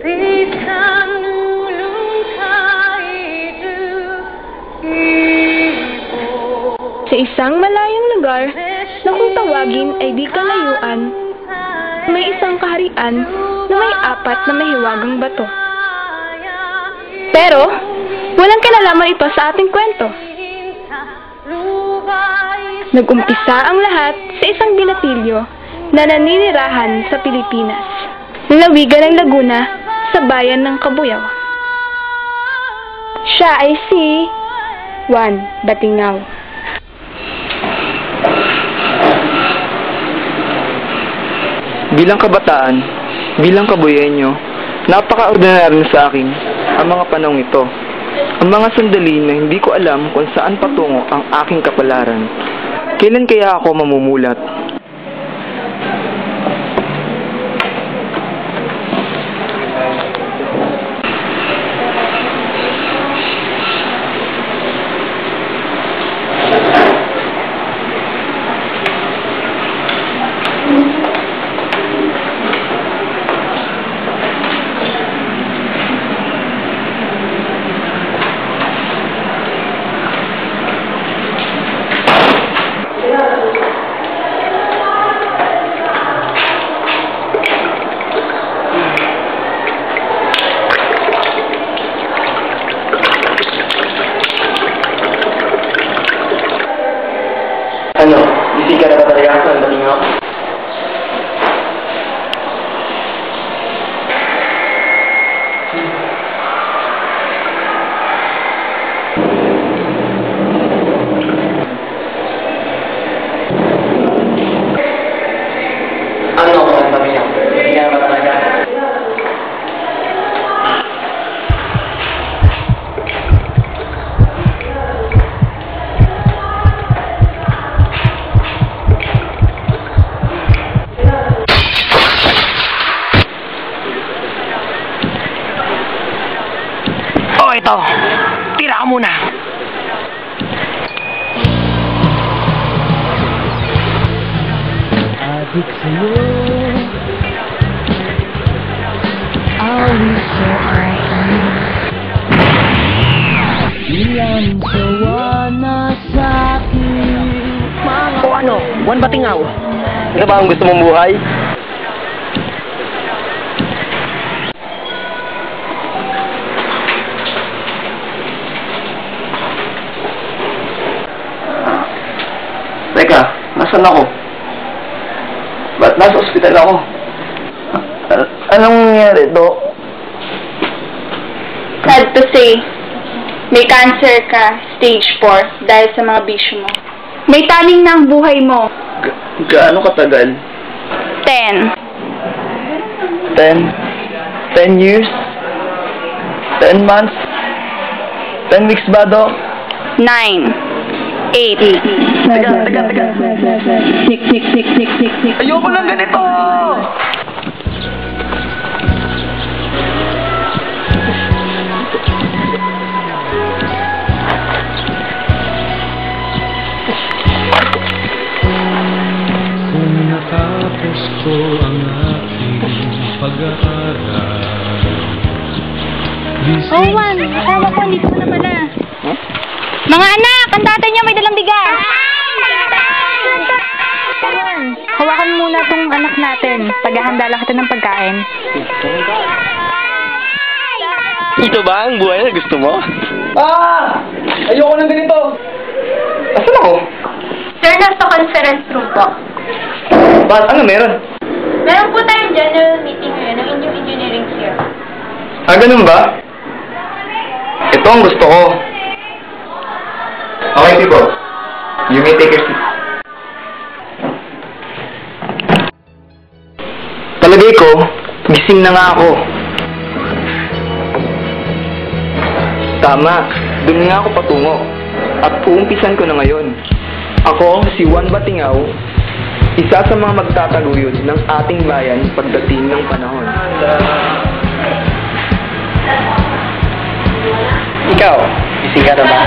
Sa isang malayong lugar na kung tawagin ay di kalayuan, may isang kaharian na may 4 na mahiwagang bato. Pero, walang kinalaman ito sa ating kwento. Nag-umpisa ang lahat sa isang binatilyo na naninirahan sa Pilipinas, lalawigan ng Laguna sa bayan ng Cabuyao. Siya ay si Juan Batingao. Bilang kabataan, bilang kabuyenyo, napaka-ordinaryo sa akin ang mga panahong ito. Ang mga sandali na hindi ko alam kung saan patungo ang aking kapalaran. Kailan kaya ako mamumulat? Ano? Gising ka na ba talaga sa Batingao? Ano ako ang sabi niya? Gising ka na ba talaga? Ito, tira ka muna. Adik sa'yo, awit sa akin, ilang sawa na sa'kin. O ano, Juan Batingao? Ito ba ang gusto mong buhay? Teka, nasan ako? Ba't nasa ospital ako? Anong nangyari, Dok? Sad to say, may cancer ka, stage 4, dahil sa mga bisyo mo. May taning na ang buhay mo. Gaano katagal? 10. 10 years? 10 months? 10 weeks ba, Dok? 9. 8. Taga. Ayoko lang ganito! Kung natapos ko ang aking pag-aaral. Oh, Juan, asawa ko, dito ko na pala. Huh? Mga anak, ang tatay niyo may dalang bigas. Hawakan muna tong anak natin. Paghahanda lang kita ng pagkain. Ito ba ang buhay na gusto mo? Ayoko lang ganito! Asan ako? Sir, nasa conference room po. Ba't? Ano meron? Meron po tayong general meeting ngayon ng inyong engineering here. Ganun ba? Ito ang gusto ko. Okay, people. You may take your seat. Palagay ko, gising na nga ako. Tama, dun nga ako patungo. At uumpisan ko na ngayon. Ako, si Juan Batingao, isa sa mga magtataguyod ng ating bayan pagdating ng panahon. Ikaw, gising ka na ba?